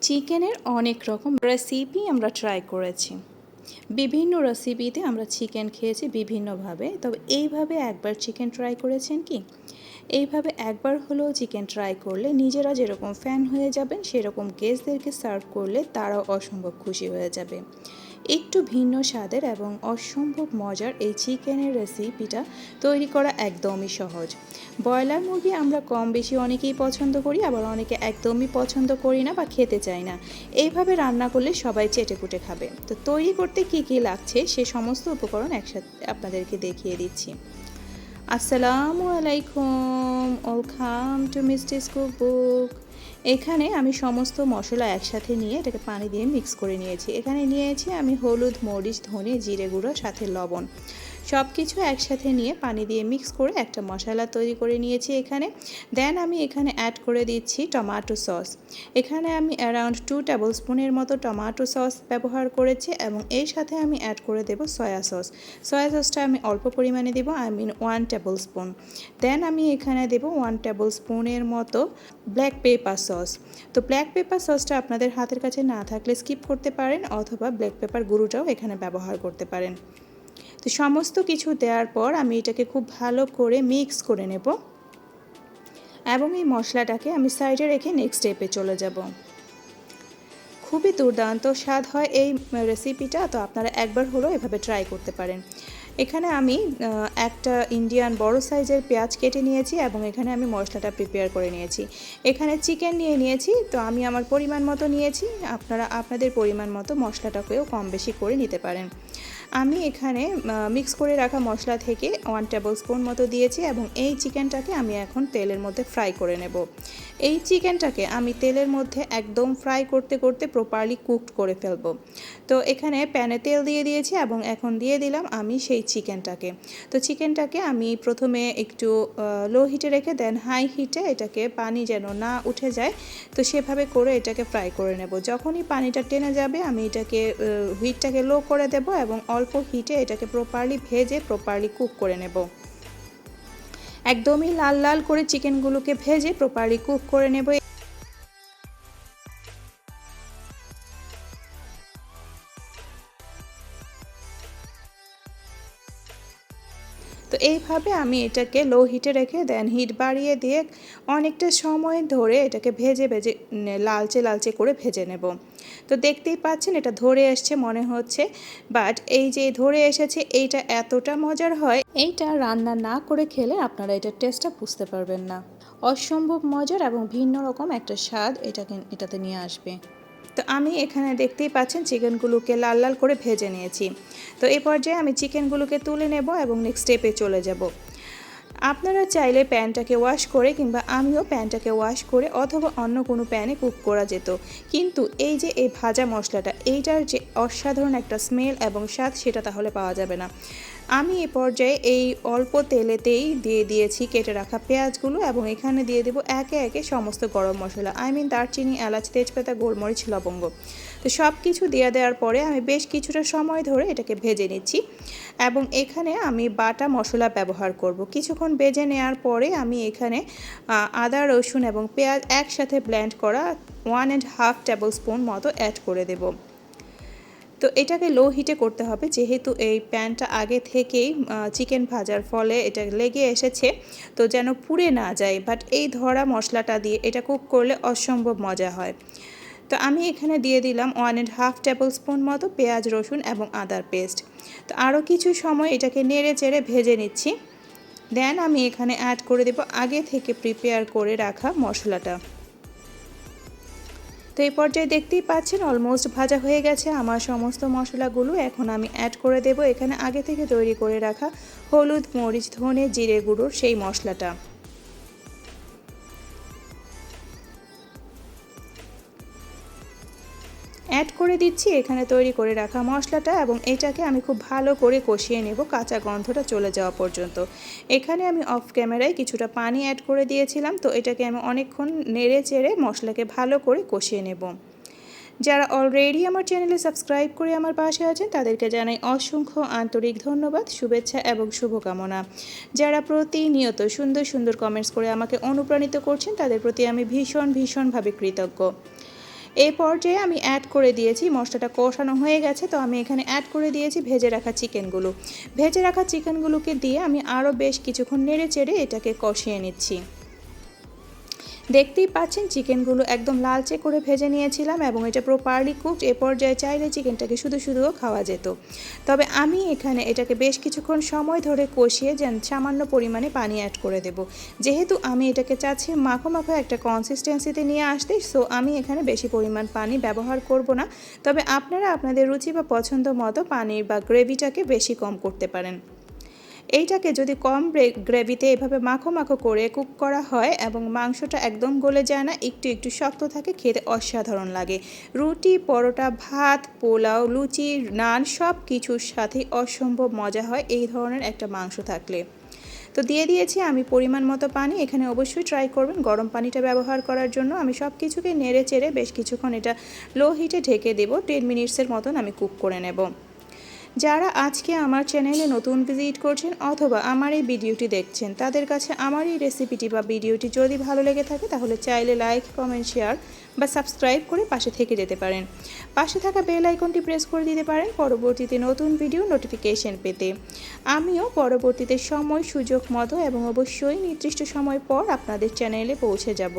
চিকেনের অনেক রকম রেসিপি আমরা ট্রাই করেছি। বিভিন্ন রেসিপিতে আমরা চিকেন খেয়েছি বিভিন্নভাবে। তবে এইভাবে একবার চিকেন ট্রাই করেছেন কি? এইভাবে একবার হলেও চিকেন ট্রাই করলে নিজেরা যেরকম ফ্যান হয়ে যাবেন, সেরকম গেস্টদেরকে সার্ভ করলে তারাও অসম্ভব খুশি হয়ে যাবে। একটু ভিন্ন স্বাদের এবং অসম্ভব মজার এই চিকেনের রেসিপিটা তৈরি করা একদমই সহজ। ব্রয়লার মুরগি আমরা কম বেশি অনেকেই পছন্দ করি, আবার অনেকে একদমই পছন্দ করি না বা খেতে চাই না। এইভাবে রান্না করলে সবাই চেটেপুটে খাবে। তো তৈরি করতে কি কি লাগছে সে সমস্ত উপকরণ একসাথে আপনাদেরকে দেখিয়ে দিচ্ছি। আসসালামু আলাইকুম, ওয়েলকাম টু মিস্টিস কুকবুক। এখানে আমি সমস্ত মশলা একসাথে নিয়ে এটাকে পানি দিয়ে মিক্স করে নিয়েছি। এখানে নিয়েছি আমি হলুদ, মরিচ, ধনে, জিরে গুঁড়ো, সাথে লবণ। সব কিছু একসাথে নিয়ে পানি দিয়ে মিক্স করে একটা মশলা তৈরি করে নিয়েছি এখানে। দেন আমি এখানে অ্যাড করে দিচ্ছি টমেটো সস। এখানে আমি অ্যারাউন্ড 2 টেবিল স্পুনের মতো টমেটো সস ব্যবহার করেছি এবং এর সাথে আমি অ্যাড করে দেব সয়া সস। সয়া সসটা আমি অল্প পরিমাণে দেবো, 1 টেবিল স্পুন। দেন আমি এখানে দেব 1 টেবিল স্পুনের মতো ব্ল্যাক পেপার সস। তো ব্ল্যাক পেপার সসটা আপনাদের হাতের কাছে না থাকলে স্কিপ করতে পারেন, অথবা ব্ল্যাক পেপার গুঁড়োটাও এখানে ব্যবহার করতে পারেন। তো সমস্ত কিছু দেওয়ার পর আমি এটাকে খুব ভালো করে মিক্স করে নেব এবং এই মশলাটাকে আমি সাইডে রেখে নেক্সট স্টেপে চলে যাব। খুবই দুর্দান্ত স্বাদ হয় এই রেসিপিটা, তো আপনারা একবার হলেও এভাবে ট্রাই করতে পারেন। এখানে আমি একটা ইন্ডিয়ান বড় সাইজের পেঁয়াজ কেটে নিয়েছি এবং এখানে আমি মশলাটা প্রিপেয়ার করে নিয়েছি। এখানে চিকেন নিয়েছি, তো আমি আমার পরিমাণ মতো নিয়েছি, আপনারা আপনাদের পরিমাণ মতো মশলাটাকেও কম বেশি করে নিতে পারেন। আমি এখানে মিক্স করে রাখা মশলা থেকে 1 টেবিল স্পুন মতো দিয়েছি এবং এই চিকেনটাকে আমি এখন তেলের মধ্যে ফ্রাই করে নেব। এই চিকেনটাকে আমি তেলের মধ্যে একদম ফ্রাই করতে করতে প্রপারলি কুকড করে ফেলব। তো এখানে প্যানে তেল দিয়ে দিয়েছি এবং এখন দিয়ে দিলাম আমি সেই চিকেনটাকে। তো চিকেনটাকে আমি প্রথমে একটু লো হিটে রেখে দেন হাই হিটে এটাকে পানি যেন না উঠে যায়, তো সেভাবে করে এটাকে ফ্রাই করে নেব। যখনই পানিটা টেনে যাবে আমি এটাকে হিটটাকে লো করে দেব এবং অল্প হিটে এটাকে প্রপারলি ভেজে প্রপারলি কুক করে নেব। একদমই লাল লাল করে চিকেনগুলোকে ভেজে প্রপারলি কুক করে নেব। তো এইভাবে আমি এটাকে লো হিটে রেখে দেন হিট বাড়িয়ে দিয়ে অনেকটা সময় ধরে এটাকে ভেজে ভেজে লালচে লালচে করে ভেজে নেব। তো দেখতেই পাচ্ছেন এটা ধরে এসছে মনে হচ্ছে, বাট এই যে ধরে এসেছে এইটা এতটা মজার হয়, এইটা রান্না না করে খেলে আপনারা এটার টেস্টটা বুঝতে পারবেন না। অসম্ভব মজার এবং ভিন্ন রকম একটা স্বাদ এটাতে নিয়ে আসবে। তো আমি এখানে দেখতেই পাচ্ছেন চিকেনগুলোকে লাল লাল করে ভেজে নিয়েছি। তো এই পর্যায়ে আমি চিকেনগুলোকে তুলে নেব এবং নেক্সট স্টেপে চলে যাব। আপনারা চাইলে প্যানটাকে ওয়াশ করে কিংবা আমিও প্যানটাকে ওয়াশ করে অথবা অন্য কোনো প্যানে কুক করা যেত, কিন্তু এই যে এই ভাজা মশলাটা এইটার যে অসাধারণ একটা স্মেল এবং স্বাদ সেটা তাহলে পাওয়া যাবে না। আমি এ পর্যায়ে এই অল্প তেলেতেই দিয়ে দিয়েছি কেটে রাখা পেঁয়াজগুলো এবং এখানে দিয়ে দেবো একে একে সমস্ত গরম মশলা, দারচিনি, এলাচ, তেজপাতা, গোলমরিচ, লবঙ্গ। তো সব কিছু দিয়ে দেওয়ার পরে আমি বেশ কিছুটা সময় ধরে এটাকে ভেজে নিচ্ছি এবং এখানে আমি বাটা মশলা ব্যবহার করব। কিছুক্ষণ ভেজে নেওয়ার পরে আমি এখানে আদা, রসুন এবং পেঁয়াজ একসাথে ব্লেন্ড করা 1.5 টেবিল স্পুন মতো অ্যাড করে দেব। তো এটাকে লো হিটে করতে হবে, যেহেতু এই প্যানটা আগে থেকেই চিকেন ভাজার ফলে এটা লেগে এসেছে, তো যেন পুড়ে না যায়। বাট এই ধরা মশলাটা দিয়ে এটা কুক করলে অসম্ভব মজা হয়। তো আমি এখানে দিয়ে দিলাম 1.5 টেবিল স্পুন মতো পেঁয়াজ, রসুন এবং আদার পেস্ট। তো আরও কিছু সময় এটাকে নেড়ে চেড়ে ভেজে নিচ্ছি। দেন আমি এখানে অ্যাড করে দেব আগে থেকে প্রিপেয়ার করে রাখা মশলাটা। তো এই পর্যায়ে দেখতেই পাচ্ছেন অলমোস্ট ভাজা হয়ে গেছে আমার সমস্ত মশলাগুলো। এখন আমি অ্যাড করে দেব এখানে আগে থেকে তৈরি করে রাখা হলুদ, মরিচ, ধনে, জিরে গুঁড়োর সেই মশলাটা। অ্যাড করে দিচ্ছি এখানে তৈরি করে রাখা মশলাটা এবং এটাকে আমি খুব ভালো করে কষিয়ে নেব কাঁচা গন্ধটা চলে যাওয়া পর্যন্ত। এখানে আমি অফ ক্যামেরায় কিছুটা পানি অ্যাড করে দিয়েছিলাম, তো এটাকে আমি অনেকক্ষণ নেড়ে চেড়ে মশলাকে ভালো করে কষিয়ে নেব। যারা অলরেডি আমার চ্যানেলে সাবস্ক্রাইব করে আমার পাশে আছেন তাদেরকে জানাই অসংখ্য আন্তরিক ধন্যবাদ, শুভেচ্ছা এবং শুভকামনা। যারা প্রতিনিয়ত সুন্দর সুন্দর কমেন্টস করে আমাকে অনুপ্রাণিত করছেন তাদের প্রতি আমি ভীষণভাবে কৃতজ্ঞ। এই পর্যায়ে আমি অ্যাড করে দিয়েছি, মশলাটা কষানো হয়ে গেছে, তো আমি এখানে অ্যাড করে দিয়েছি ভেজে রাখা চিকেনগুলো। ভেজে রাখা চিকেনগুলোকে দিয়ে আমি আরও বেশ কিছুক্ষণ নেড়ে চেড়ে এটাকে কষিয়ে নিচ্ছি। দেখতেই পাচ্ছেন চিকেনগুলো একদম লালচে করে ভেজে নিয়েছিলাম এবং এটা প্রপারলি কুকড। এ পর্যায়ে চাইলে চিকেনটাকে শুধুও খাওয়া যেত, তবে আমি এখানে এটাকে বেশ কিছুক্ষণ সময় ধরে কষিয়ে সামান্য পরিমাণে পানি অ্যাড করে দেব, যেহেতু আমি এটাকে চাচ্ছি মাখো মাখো একটা কনসিস্টেন্সিতে নিয়ে আসতে। সো আমি এখানে বেশি পরিমাণ পানি ব্যবহার করব না, তবে আপনারা আপনাদের রুচি বা পছন্দ মতো পানির বা গ্রেভিটাকে বেশি কম করতে পারেন। এইটাকে যদি কম গ্রেভিতে এভাবে মাখো মাখো করে কুক করা হয় এবং মাংসটা একদম গলে যায় না, একটু শক্ত থাকে, খেতে অসাধারণ লাগে। রুটি, পরোটা, ভাত, পোলাও, লুচি, নান সব কিছুর সাথে অসম্ভব মজা হয় এই ধরনের একটা মাংস থাকলে। তো দিয়ে দিয়েছি আমি পরিমাণ মতো পানি। এখানে অবশ্যই ট্রাই করবেন গরম পানিটা ব্যবহার করার জন্য। আমি সব কিছুকে নেড়ে চেড়ে বেশ কিছুক্ষণ এটা লো হিটে ঢেকে দেব। 10 মিনিটসের মতন আমি কুক করে নেব। যারা আজকে আমার চ্যানেলে নতুন ভিজিট করছেন অথবা আমার এই ভিডিওটি দেখছেন, তাদের কাছে আমার এই রেসিপিটি বা ভিডিওটি যদি ভালো লেগে থাকে তাহলে চাইলে লাইক, কমেন্ট, শেয়ার বা সাবস্ক্রাইব করে পাশে থেকে যেতে পারেন। পাশে থাকা বেল আইকনটি প্রেস করে দিতে পারেন পরবর্তীতে নতুন ভিডিও নোটিফিকেশন পেতে। আমিও পরবর্তীতে সময় সুযোগ মতো এবং অবশ্যই নির্দিষ্ট সময় পর আপনাদের চ্যানেলে পৌঁছে যাব।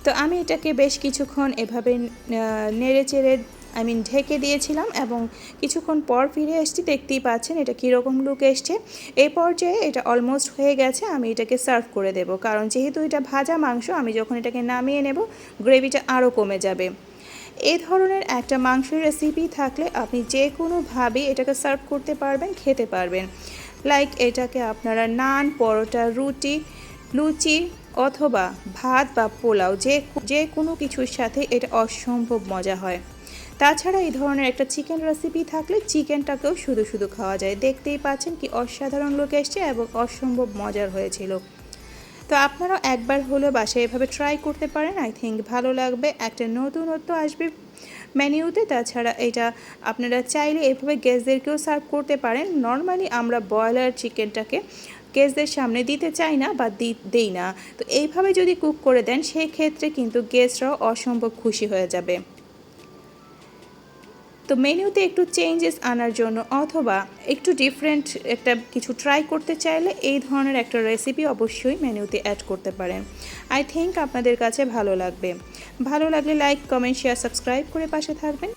তো আমি এটাকে বেশ কিছুক্ষণ এভাবে নেড়ে চেড়ে ঢেকে দিয়েছিলাম এবং কিছুক্ষণ পর ফিরে এসেছি। দেখতেই পাচ্ছেন এটা কীরকম লুক এসছে। এই পর্যায়ে এটা অলমোস্ট হয়ে গেছে, আমি এটাকে সার্ভ করে দেব, কারণ যেহেতু এটা ভাজা মাংস আমি যখন এটাকে নামিয়ে নেব গ্রেভিটা আরও কমে যাবে। এই ধরনের একটা মাংসের রেসিপি থাকলে আপনি যে কোনোভাবেই এটাকে সার্ভ করতে পারবেন, খেতে পারবেন। লাইক এটাকে আপনারা নান, পরোটা, রুটি, লুচি অথবা ভাত বা পোলাও যে কোনো কিছুর সাথে এটা অসম্ভব মজা হয়। তাছাড়া এই ধরনের একটা চিকেন রেসিপি থাকলে চিকেনটাকেও শুধু খাওয়া যায়। দেখতেই পাচ্ছেন কি অসাধারণ লোক এসছে এবং অসম্ভব মজার হয়েছিল। তো আপনারাও একবার হলেও বাসায় এভাবে ট্রাই করতে পারেন। আই থিঙ্ক ভালো লাগবে, একটা নতুনত্ব আসবে মেনিউতে। তাছাড়া এটা আপনারা চাইলে এভাবে গেস্টদেরকেও সার্ভ করতে পারেন। নর্মালি আমরা ব্রয়লার চিকেনটাকে গেস্টদের সামনে দিতে চাই না বা দেই না, তো এইভাবে যদি কুক করে দেন সেই ক্ষেত্রে কিন্তু গেস্টরাও অসম্ভব খুশি হয়ে যাবে। তো মেনুতে একটু চেঞ্জেস আনার জন্য অথবা একটু ডিফারেন্ট একটা কিছু ট্রাই করতে চাইলে এই ধরনের একটা রেসিপি অবশ্যই মেনুতে অ্যাড করতে পারেন। আই থিঙ্ক আপনাদের কাছে ভালো লাগবে। ভালো লাগলে লাইক, কমেন্ট, শেয়ার, সাবস্ক্রাইব করে পাশে থাকবেন।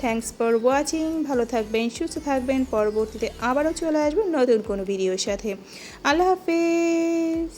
Thanks for watching. ভালো থাকবেন, সুস্থ থাকবেন। পরবর্তীতে আবারও চলে আসবেন নতুন কোনো ভিডিওর সাথে। আল্লাহ হাফেজ।